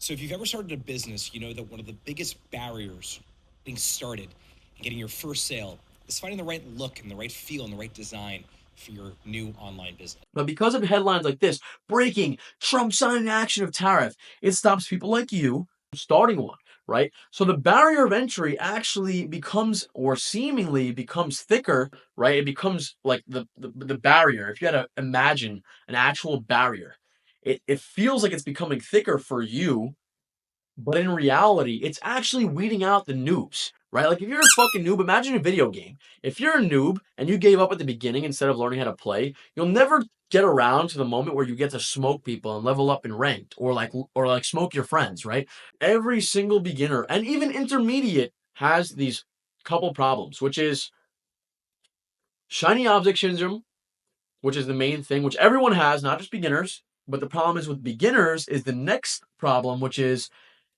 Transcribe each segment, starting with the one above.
So if you've ever started a business, you know that one of the biggest barriers getting started and getting your first sale is finding the right look and the right feel and the right design for your new online business. But because of headlines like this, breaking, Trump signing action of tariff, it stops people like you from starting one, right? So the barrier of entry actually becomes, or seemingly becomes thicker, right? It becomes like the barrier. If you had to imagine an actual barrier, it feels like it's becoming thicker for you, but in reality, it's actually weeding out the noobs, right? Like if you're a fucking noob, imagine a video game. If you're a noob and you gave up at the beginning instead of learning how to play, you'll never get around to the moment where you get to smoke people and level up in ranked or like smoke your friends, right? Every single beginner and even intermediate has these couple problems, which is shiny object syndrome, which is the main thing, which everyone has, not just beginners. But the problem is with beginners is the next problem, which is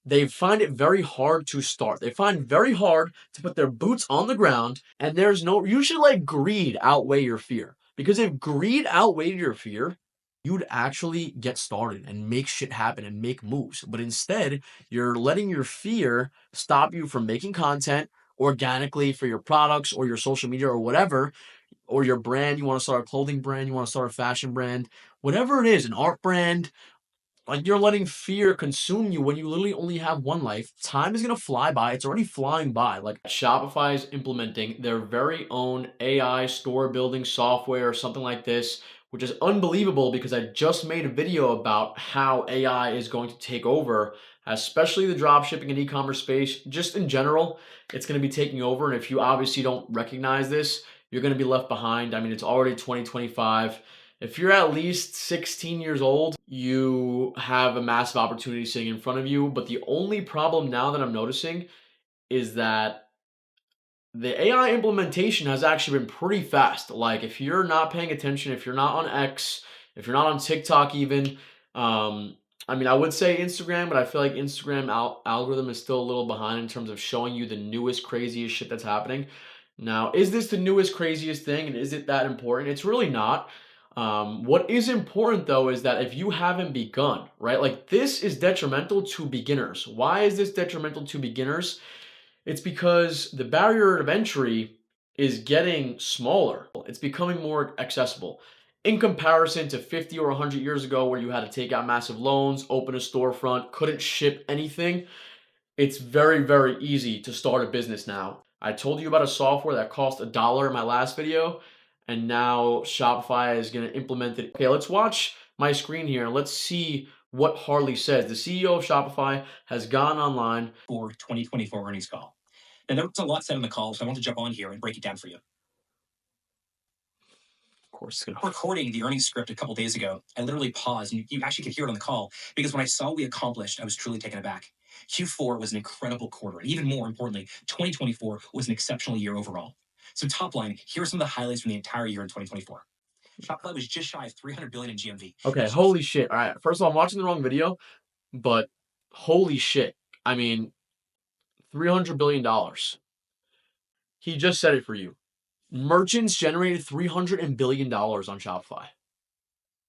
they find it very hard to start. They find very hard to put their boots on the ground, and there's no, you should let greed outweigh your fear. Because if greed outweighed your fear, you'd actually get started and make shit happen and make moves. But instead, you're letting your fear stop you from making content organically for your products or your social media or whatever, or your brand. You want to start a clothing brand, you want to start a fashion brand, whatever it is, an art brand. Like you're letting fear consume you when you literally only have one life. Time is gonna fly by. It's already flying by. Like Shopify is implementing their very own AI store building software or something like this, which is unbelievable because I just made a video about how AI is going to take over, especially the dropshipping and e-commerce space. Just in general, it's gonna be taking over. And if you obviously don't recognize this, you're gonna be left behind. I mean, it's already 2025. If you're at least 16 years old, you have a massive opportunity sitting in front of you. But the only problem now that I'm noticing is that the AI implementation has actually been pretty fast. Like if you're not paying attention, if you're not on X, if you're not on TikTok even, I mean, I would say Instagram, but I feel like Instagram algorithm is still a little behind in terms of showing you the newest, craziest shit that's happening. Now, is this the newest, craziest thing, and is it that important? It's really not. What is important though is that if you haven't begun, right? Like this is detrimental to beginners. Why is this detrimental to beginners? It's because the barrier of entry is getting smaller. It's becoming more accessible. In comparison to 50 or 100 years ago, where you had to take out massive loans, open a storefront, couldn't ship anything, it's very, very easy to start a business now. I told you about a software that cost $1 in my last video, and now Shopify is going to implement it. Okay, let's watch my screen here and let's see what Harley says. The CEO of Shopify has gone online For 2024 earnings call. And there was a lot said on the call, so I want to jump on here and break it down for you. Of course, Recording the earnings script a couple days ago, I literally paused, and you actually could hear it on the call because when I saw what we accomplished, I was truly taken aback. Q4 was an incredible quarter, and even more importantly, 2024 was an exceptional year overall. So, top line, here are some of the highlights from the entire year in 2024. Shopify was just shy of 300 billion in GMV. Okay, holy shit. All right, first of all, I'm watching the wrong video, but holy shit. I mean, $300 billion. He just said it for you. Merchants generated $300 billion on Shopify.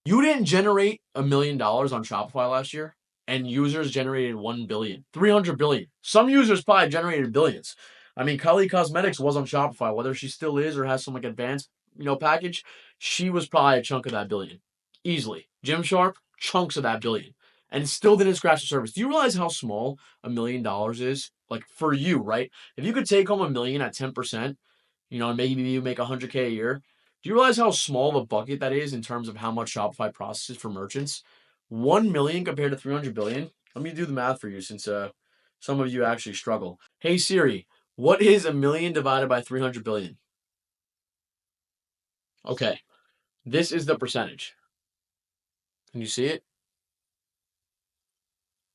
You didn't generate $1 million on Shopify last year, and users generated 1 billion, 300 billion. Some users probably generated billions. I mean, Kylie Cosmetics was on Shopify, whether she still is or has some like advanced, package. She was probably a chunk of that billion, easily. Gymshark, chunks of that billion, and still didn't scratch the surface. Do you realize how small $1 million is? Like for you, right? If you could take home $1 million at 10%, and maybe you make 100K a year. Do you realize how small of a bucket that is in terms of how much Shopify processes for merchants? 1 million compared to 300 billion. Let me do the math for you since some of you actually struggle. Hey Siri, what is 1 million divided by 300 billion? Okay, this is the percentage. Can you see it?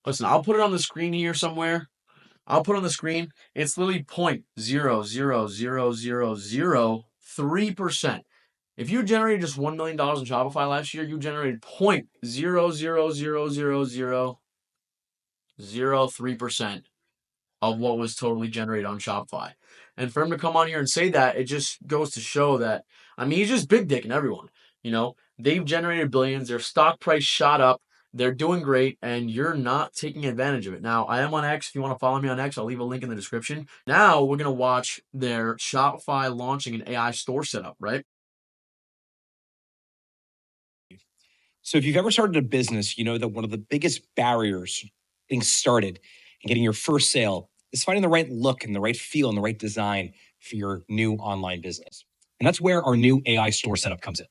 Listen, I'll put it on the screen here somewhere. I'll put on the screen. It's literally 0.00003%. If you generated just $1 million in Shopify last year, you generated 0.0000003% of what was totally generated on Shopify. And for him to come on here and say that, it just goes to show that, I mean, he's just big dicking everyone. They've generated billions. Their stock price shot up. They're doing great, and you're not taking advantage of it. Now, I am on X. If you want to follow me on X, I'll leave a link in the description. Now, we're going to watch their Shopify launching an AI store setup, right? So if you've ever started a business, you know that one of the biggest barriers getting started and getting your first sale is finding the right look and the right feel and the right design for your new online business. And that's where our new AI store setup comes in.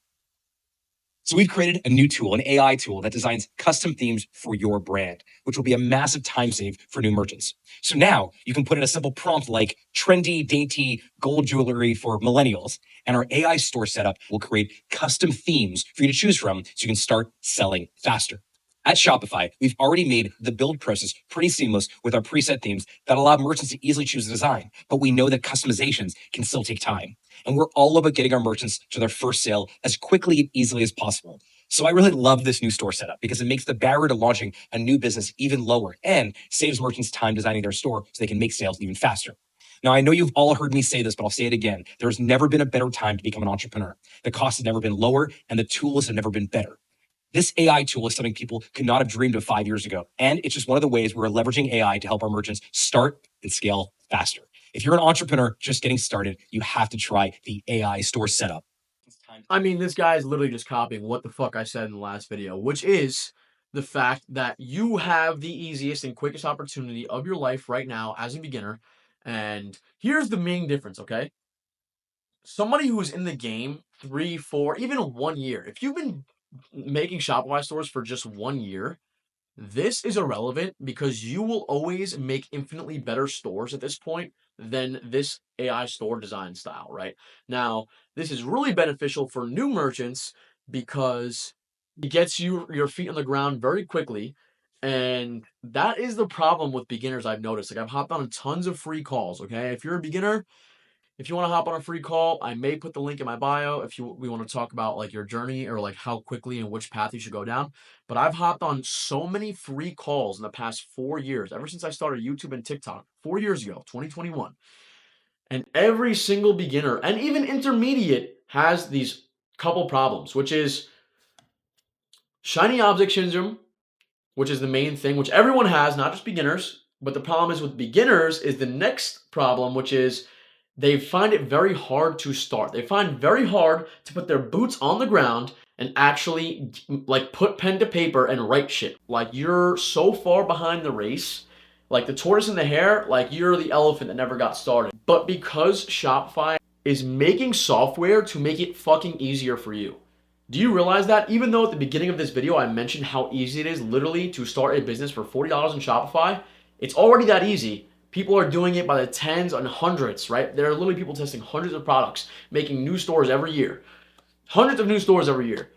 So we've created a new tool, an AI tool that designs custom themes for your brand, which will be a massive time save for new merchants. So now you can put in a simple prompt like trendy, dainty gold jewelry for millennials, and our AI store setup will create custom themes for you to choose from so you can start selling faster. At Shopify, we've already made the build process pretty seamless with our preset themes that allow merchants to easily choose a design, but we know that customizations can still take time. And we're all about getting our merchants to their first sale as quickly and easily as possible. So I really love this new store setup because it makes the barrier to launching a new business even lower and saves merchants time designing their store so they can make sales even faster. Now, I know you've all heard me say this, but I'll say it again. There's never been a better time to become an entrepreneur. The cost has never been lower and the tools have never been better. This AI tool is something people could not have dreamed of 5 years ago. And it's just one of the ways we're leveraging AI to help our merchants start and scale faster. If you're an entrepreneur just getting started, you have to try the AI store setup. I mean, this guy is literally just copying what the fuck I said in the last video, which is the fact that you have the easiest and quickest opportunity of your life right now as a beginner. And here's the main difference, okay? Somebody who's in the game 3, 4, even 1 year, if you've been making Shopify stores for just 1 year, this is irrelevant because you will always make infinitely better stores at this point than this AI store design style, right? Now, this is really beneficial for new merchants because it gets you your feet on the ground very quickly. And that is the problem with beginners I've noticed. Like I've hopped on tons of free calls, okay? If you're a beginner, if you want to hop on a free call, I may put the link in my bio if we want to talk about like your journey or like how quickly and which path you should go down. But I've hopped on so many free calls in the past 4 years, ever since I started YouTube and TikTok 4 years ago, 2021. And every single beginner and even intermediate has these couple problems, which is shiny object syndrome, which is the main thing, which everyone has, not just beginners. But the problem is with beginners is the next problem, which is they find it very hard to start. They find very hard to put their boots on the ground and actually like put pen to paper and write shit. Like you're so far behind the race, like the tortoise and the hare, like you're the elephant that never got started. But because Shopify is making software to make it fucking easier for you. Do you realize that even though at the beginning of this video I mentioned how easy it is literally to start a business for $40 in Shopify, it's already that easy. People are doing it by the tens and hundreds, right? There are literally people testing hundreds of products, making new stores every year. Hundreds of new stores every year,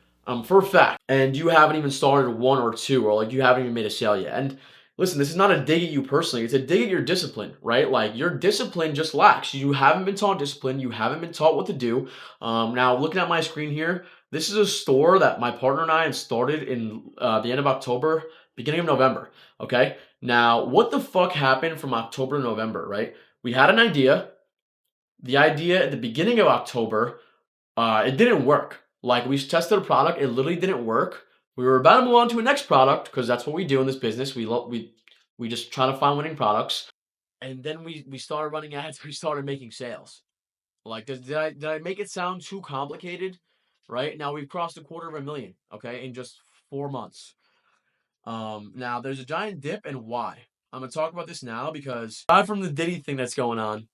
for a fact. And you haven't even started one or two, or like you haven't even made a sale yet. And listen, this is not a dig at you personally. It's a dig at your discipline, right? Like your discipline just lacks. You haven't been taught discipline. You haven't been taught what to do. Now, looking at my screen here, this is a store that my partner and I had started in the end of October, beginning of November. Okay. Now, what the fuck happened from October to November, right? We had an idea. The idea at the beginning of October, it didn't work. Like we tested a product, it literally didn't work. We were about to move on to a next product because that's what we do in this business. We just try to find winning products, and then we started running ads. We started making sales. Like did I make it sound too complicated? Right now we've crossed $250,000. Okay, in just 4 months. Now there's a giant dip, and why? I'm gonna talk about this now because aside from the Diddy thing that's going on,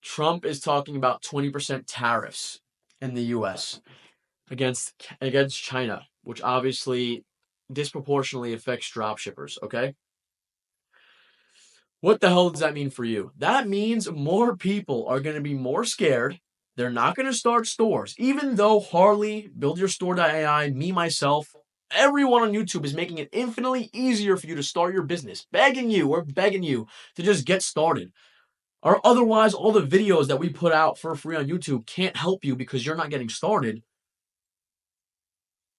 Trump is talking about 20% tariffs in the U.S. against China, which obviously disproportionately affects dropshippers. Okay, what the hell does that mean for you? That means more people are going to be more scared. They're not going to start stores, even though Harley, Build Your Store.ai, me myself, everyone on YouTube is making it infinitely easier for you to start your business. We're begging you to just get started. Or otherwise, all the videos that we put out for free on YouTube can't help you because you're not getting started.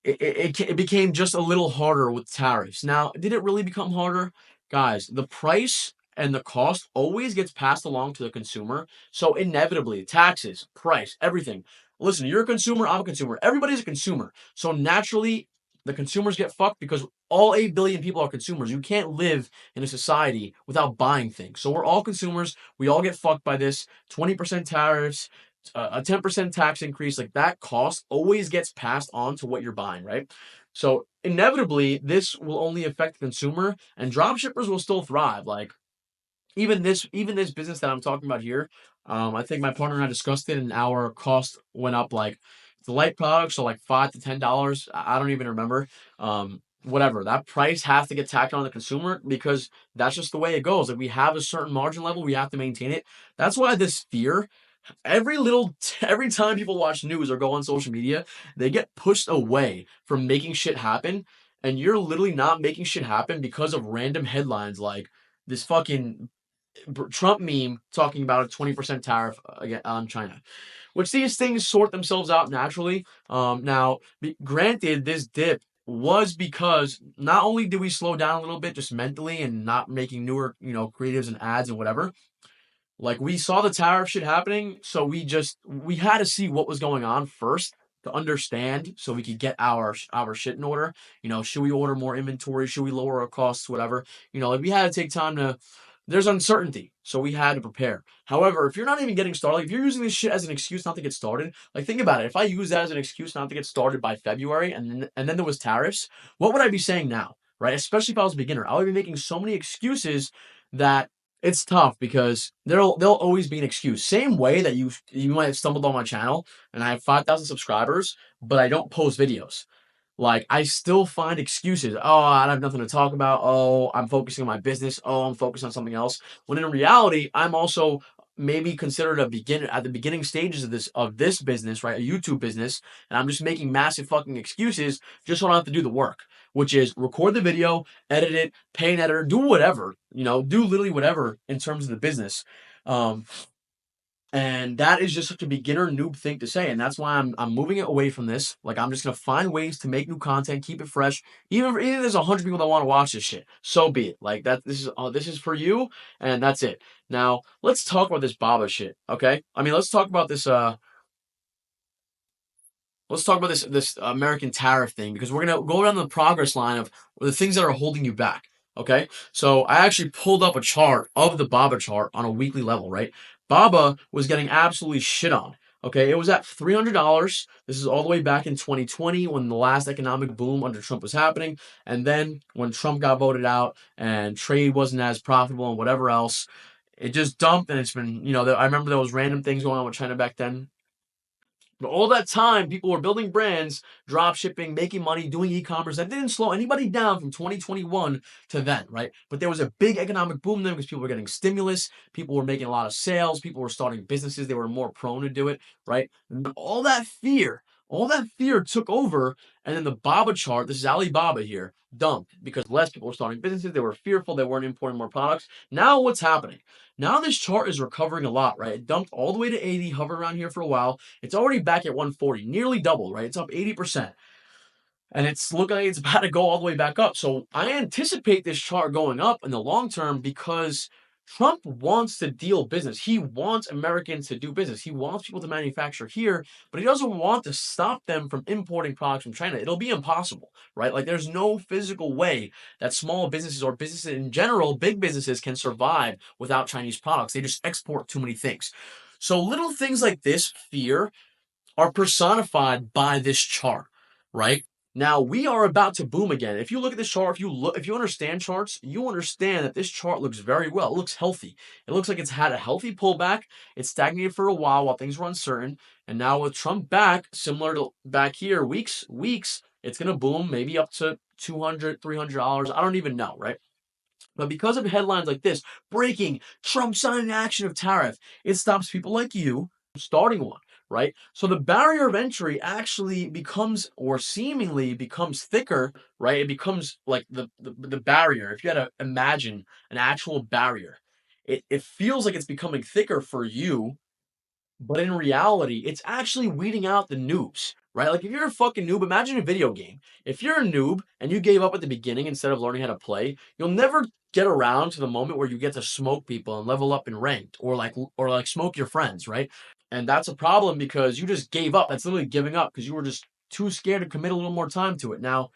It became just a little harder with tariffs. Now, did it really become harder? Guys, the price and the cost always gets passed along to the consumer. So inevitably, taxes, price, everything. Listen, you're a consumer, I'm a consumer. Everybody's a consumer. So naturally, The consumers get fucked because all 8 billion people are consumers. You can't live in a society without buying things. So we're all consumers. We all get fucked by this. 20% tariffs, a 10% tax increase, like that cost always gets passed on to what you're buying, right? So inevitably, this will only affect the consumer, and dropshippers will still thrive. Like even this business that I'm talking about here, I think my partner and I discussed it, and our cost went up like the light products, so like $5 to $10. I don't even remember. Whatever that price has to get tacked on the consumer because that's just the way it goes. Like we have a certain margin level, we have to maintain it. That's why this fear, every time people watch news or go on social media, they get pushed away from making shit happen, and you're literally not making shit happen because of random headlines like this fucking Trump meme talking about a 20% tariff on China, which these things sort themselves out naturally. Now, granted, this dip was because not only did we slow down a little bit just mentally and not making newer, creatives and ads and whatever, like we saw the tariff shit happening, so we had to see what was going on first to understand so we could get our shit in order. Should we order more inventory? Should we lower our costs? Whatever. Like we had to take time to. There's uncertainty, so we had to prepare. However, if you're not even getting started, like if you're using this shit as an excuse not to get started, like think about it. If I use that as an excuse not to get started by February, and then there was tariffs, what would I be saying now? Right? Especially if I was a beginner, I would be making so many excuses that it's tough because there'll always be an excuse. Same way that you might have stumbled on my channel and I have 5,000 subscribers, but I don't post videos. Like I still find excuses. Oh, I have nothing to talk about. Oh, I'm focusing on my business. Oh, I'm focused on something else. When in reality, I'm also maybe considered a beginner at the beginning stages of this business, right? A YouTube business, and I'm just making massive fucking excuses just so I don't have to do the work, which is record the video, edit it, pay an editor, do whatever, do literally whatever in terms of the business. Um, and that is just such a beginner noob thing to say. And that's why I'm moving it away from this. Like I'm just gonna find ways to make new content, keep it fresh. Even if there's 100 people that want to watch this shit, so be it. Like that this is for you, and that's it. Now let's talk about this Baba shit. Okay? I mean let's talk about this American tariff thing because we're gonna go down the progress line of the things that are holding you back. Okay, so I actually pulled up a chart of the Baba chart on a weekly level. Right, Baba was getting absolutely shit on. Okay, it was at $300. This is all the way back in 2020 when the last economic boom under Trump was happening, and then when Trump got voted out and trade wasn't as profitable and whatever else, it just dumped. And it's been, I remember there was random things going on with China back then. But all that time, people were building brands, drop shipping, making money, doing e-commerce. That didn't slow anybody down from 2021 to then, right? But there was a big economic boom then because people were getting stimulus, people were making a lot of sales, people were starting businesses, they were more prone to do it, right? And all that fear took over, and then the Baba chart, this is Alibaba here, dumped because less people were starting businesses, they were fearful, they weren't importing more products. Now what's happening? Now this chart is recovering a lot, right? It dumped all the way to 80, hovered around here for a while. It's already back at 140, nearly double, right? It's up 80%. And it's looking like it's about to go all the way back up. So I anticipate this chart going up in the long term because Trump wants to deal business. He wants Americans to do business. He wants people to manufacture here, but he doesn't want to stop them from importing products from China. It'll be impossible, right? Like there's no physical way that small businesses or businesses in general, big businesses can survive without Chinese products. They just export too many things. So little things like this fear are personified by this chart, right? Now we are about to boom again. If you look at this chart, if you understand charts, you understand that this chart looks very well. It looks healthy. It looks like it's had a healthy pullback. It's stagnated for a while things were uncertain. And now with Trump back, similar to back here, weeks, it's gonna boom, maybe up to $200, $300. I don't even know, right? But because of headlines like this, breaking, Trump signing action of tariff, it stops people like you from starting one, right? So the barrier of entry actually becomes, or seemingly becomes thicker, right? It becomes like the barrier. If you had to imagine an actual barrier, it feels like it's becoming thicker for you, but in reality, it's actually weeding out the noobs, right? Like if you're a fucking noob, imagine a video game. If you're a noob and you gave up at the beginning instead of learning how to play, you'll never get around to the moment where you get to smoke people and level up in ranked or like smoke your friends, right? And that's a problem because you just gave up. That's literally giving up because you were just too scared to commit a little more time to it. Now,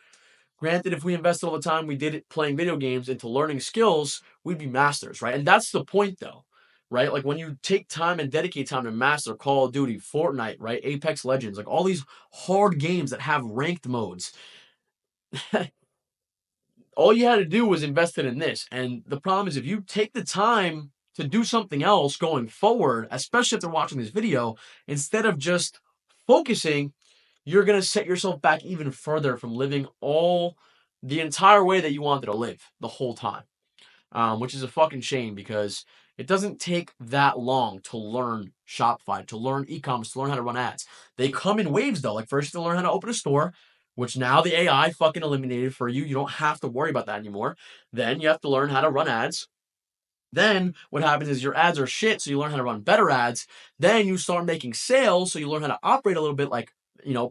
Granted, if we invested all the time we did it playing video games into learning skills, we'd be masters, right? And that's the point, though, right? Like when you take time and dedicate time to master Call of Duty, Fortnite, right? Apex Legends, like all these hard games that have ranked modes, all you had to do was invest it in this. And the problem is if you take the time to do something else going forward, especially if they're watching this video, instead of just focusing, you're going to set yourself back even further from living the entire way that you wanted to live the whole time, which is a fucking shame because it doesn't take that long to learn Shopify, to learn e-commerce, to learn how to run ads. They come in waves though. Like first you have to learn how to open a store, which now the AI fucking eliminated for you. You don't have to worry about that anymore. Then you have to learn how to run ads. Then what happens is your ads are shit, so you learn how to run better ads. Then you start making sales, so you learn how to operate a little bit like,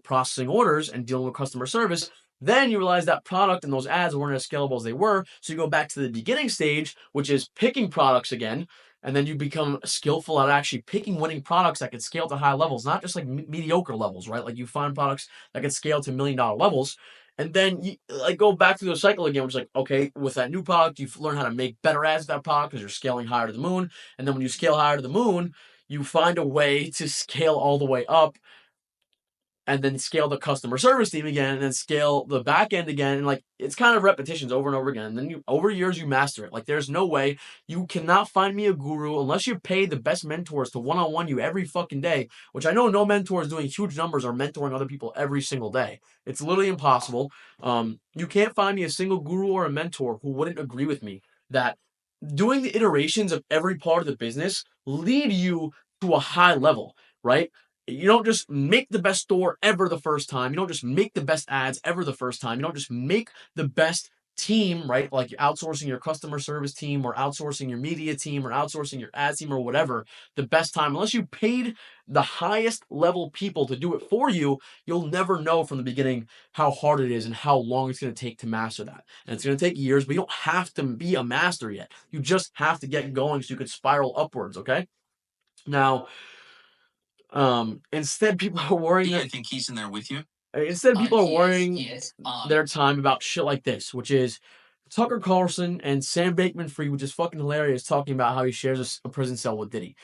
processing orders and dealing with customer service. Then you realize that product and those ads weren't as scalable as they were, so you go back to the beginning stage, which is picking products again, and then you become skillful at actually picking winning products that can scale to high levels, not just like mediocre levels, right? Like you find products that can scale to $1 million levels, and then you like go back through the cycle again, which is like, okay, with that new product, you learn how to make better ads with that product because you're scaling higher to the moon. And then when you scale higher to the moon, you find a way to scale all the way up and then scale the customer service team again, and then scale the back end again. And like it's kind of repetitions over and over again. And then over years you master it. Like there's no way you cannot find me a guru unless you pay the best mentors to one-on-one you every fucking day, which I know no mentor is doing huge numbers or mentoring other people every single day. It's literally impossible. You can't find me a single guru or a mentor who wouldn't agree with me that doing the iterations of every part of the business lead you to a high level, right? You don't just make the best store ever the first time. You don't just make the best ads ever the first time. You don't just make the best team, right? Like outsourcing your customer service team or outsourcing your media team or outsourcing your ads team or whatever the best time. Unless you paid the highest level people to do it for you, you'll never know from the beginning how hard it is and how long it's going to take to master that. And it's going to take years, but you don't have to be a master yet. You just have to get going so you can spiral upwards, okay? Now, instead people are worrying. Yeah, I think he's in there with you. Instead, people are worrying Yes. their time about shit like this, which is Tucker Carlson and Sam Bankman-Fried, which is fucking hilarious, talking about how he shares a prison cell with Diddy.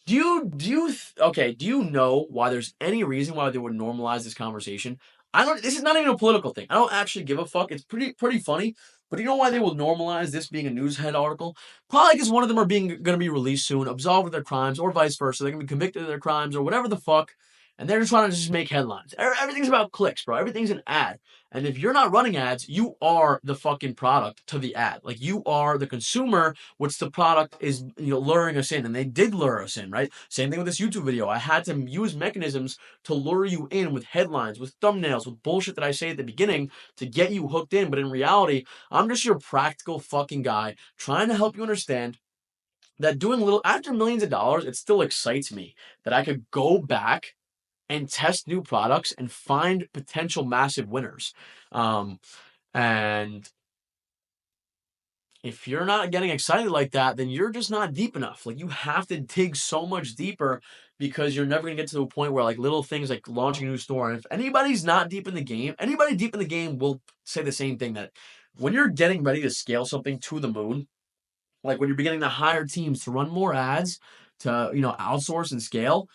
Do you know why there's any reason why they would normalize this conversation? I don't. This is not even a political thing. I don't actually give a fuck. It's pretty funny. But do you know why they will normalize this being a news head article? Probably because one of them are going to be released soon, absolved of their crimes, or vice versa. They're going to be convicted of their crimes, or whatever the fuck. And they're just trying to just make headlines. Everything's about clicks, bro. Everything's an ad. And if you're not running ads, you are the fucking product to the ad. Like you are the consumer, which the product is, luring us in. And they did lure us in, right? Same thing with this YouTube video. I had to use mechanisms to lure you in with headlines, with thumbnails, with bullshit that I say at the beginning to get you hooked in. But in reality, I'm just your practical fucking guy trying to help you understand that after millions of dollars, it still excites me that I could go back and test new products and find potential massive winners. And if you're not getting excited like that, then you're just not deep enough. Like you have to dig so much deeper because you're never gonna get to a point where like little things like launching a new store. And if anybody's not deep in the game, anybody deep in the game will say the same thing, that when you're getting ready to scale something to the moon, like when you're beginning to hire teams to run more ads, to outsource and scale,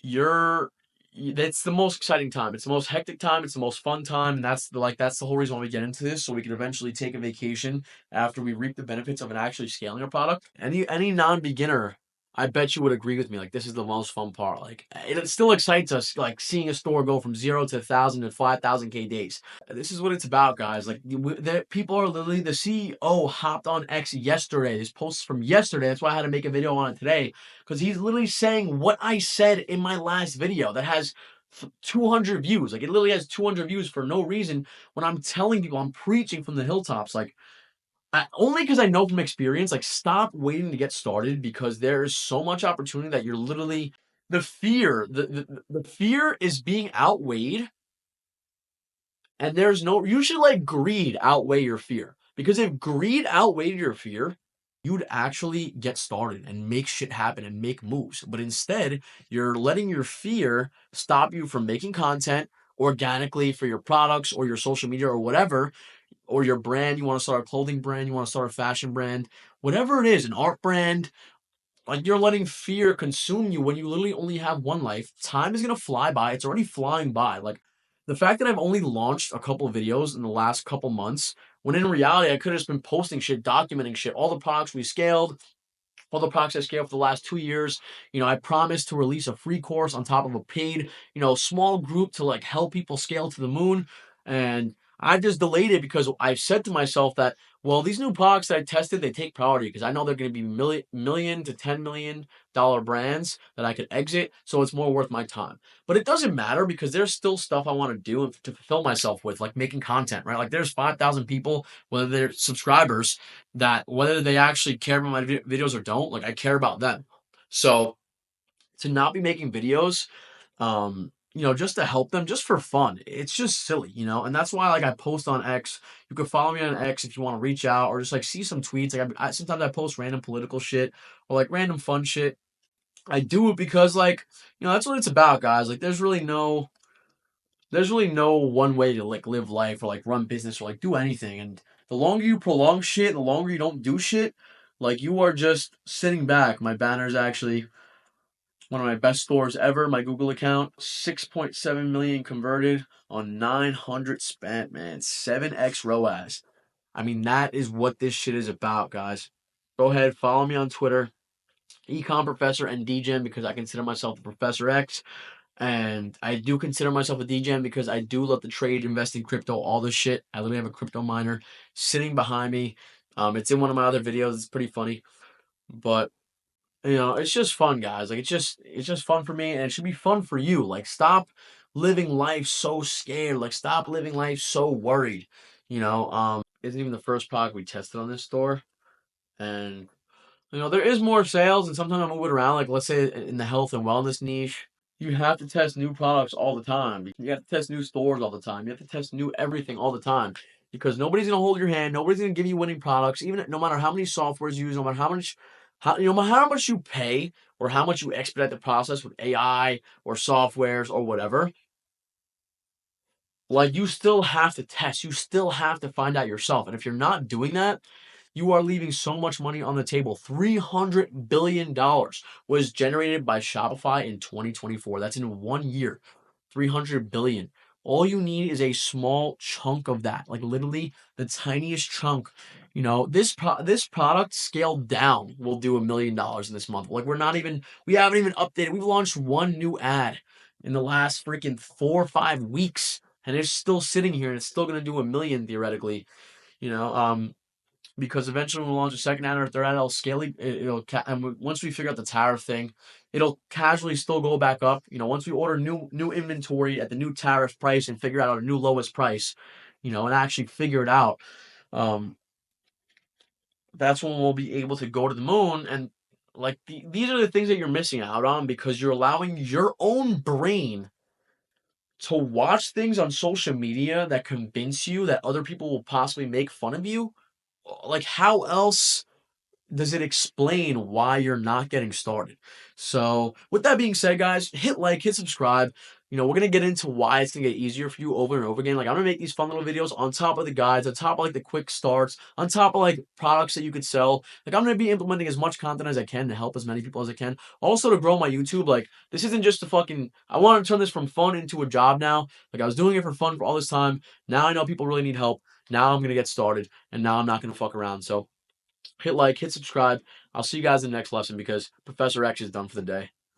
it's the most exciting time. It's the most hectic time. It's the most fun time. And that's the whole reason why we get into this. So we can eventually take a vacation after we reap the benefits of actually scaling a product. Any non-beginner, I bet you would agree with me. Like this is the most fun part. Like it still excites us, like seeing a store go from 0 to 1,000 to 5,000K days. This is what it's about, guys. Like people are literally, the CEO hopped on X yesterday. This post is from yesterday. That's why I had to make a video on it today, because he's literally saying what I said in my last video that has 200 views. Like it literally has 200 views for no reason, when I'm telling people, I'm preaching from the hilltops. Like only because I know from experience, like stop waiting to get started, because there is so much opportunity that you're literally, the fear is being outweighed, and you should let greed outweigh your fear, because if greed outweighed your fear, you'd actually get started and make shit happen and make moves. But instead, you're letting your fear stop you from making content, organically for your products or your social media or whatever, or your brand, you want to start a clothing brand, you want to start a fashion brand, whatever it is, an art brand, like you're letting fear consume you when you literally only have one life. Time is gonna fly by. It's already flying by. Like the fact that I've only launched a couple of videos in the last couple months, when in reality I could have just been posting shit, documenting shit, all the products we scaled, all the products I scaled for the last 2 years. I promised to release a free course on top of a paid, small group to like help people scale to the moon. And I just delayed it because I said to myself that, well, these new products that I tested, they take priority because I know they're going to be million to $10 million brands that I could exit. So it's more worth my time. But it doesn't matter because there's still stuff I want to do and to fulfill myself with, like making content, right? Like there's 5,000 people, whether they're subscribers, that whether they actually care about my videos or don't, like I care about them. So to not be making videos, just to help them, just for fun, it's just silly. And that's why like I post on X. You can follow me on X if you want to reach out or just like see some tweets. Like sometimes I post random political shit or like random fun shit. I do it because like that's what it's about, guys. Like there's really no one way to like live life or like run business or like do anything. And the longer you prolong shit, the longer you don't do shit, like you are just sitting back. My banner is actually one of my best stores ever. My Google account, 6.7 million converted on 900 spent, man. 7x ROAS. I mean, that is what this shit is about, guys. Go ahead, follow me on Twitter, Ecom Professor and DGen, because I consider myself the Professor X. And I do consider myself a DGen because I do love to trade, invest in crypto, all this shit. I literally have a crypto miner sitting behind me. It's in one of my other videos. It's pretty funny, but it's just fun, guys. Like it's just fun for me, and it should be fun for you. Like stop living life so scared. Like stop living life so worried. Isn't even the first product we tested on this store, and there is more sales, and sometimes I move it around. Like, let's say in the health and wellness niche, you have to test new products all the time. You have to test new stores all the time. You have to test new everything all the time because nobody's gonna hold your hand. Nobody's gonna give you winning products, even no matter how many softwares you use, no matter how much you pay or how much you expedite the process with AI or softwares or whatever. Like you still have to test. You still have to find out yourself. And if you're not doing that, you are leaving so much money on the table. $300 billion was generated by Shopify in 2024. That's in 1 year. 300 billion. All you need is a small chunk of that, like literally the tiniest chunk. This product scaled down will do $1 million in this month. Like we haven't even updated. We've launched one new ad in the last freaking 4 or 5 weeks, and it's still sitting here, and it's still gonna do 1 million theoretically. You know, because eventually when we launch a second ad or a third ad, it'll scale. And once we figure out the tariff thing, it'll casually still go back up. Once we order new inventory at the new tariff price and figure out our new lowest price, and actually figure it out, um, that's when we'll be able to go to the moon. And like these are the things that you're missing out on because you're allowing your own brain to watch things on social media that convince you that other people will possibly make fun of you. Like how else does it explain why you're not getting started? So, with that being said, guys, hit like, hit subscribe. We're gonna get into why it's gonna get easier for you over and over again. Like, I'm gonna make these fun little videos on top of the guides, on top of like the quick starts, on top of like products that you could sell. Like, I'm gonna be implementing as much content as I can to help as many people as I can. Also, to grow my YouTube. Like, this isn't just a fucking. I want to turn this from fun into a job now. Like, I was doing it for fun for all this time. Now I know people really need help. Now I'm gonna get started, and now I'm not gonna fuck around. So hit like, hit subscribe. I'll see you guys in the next lesson because Professor X is done for the day.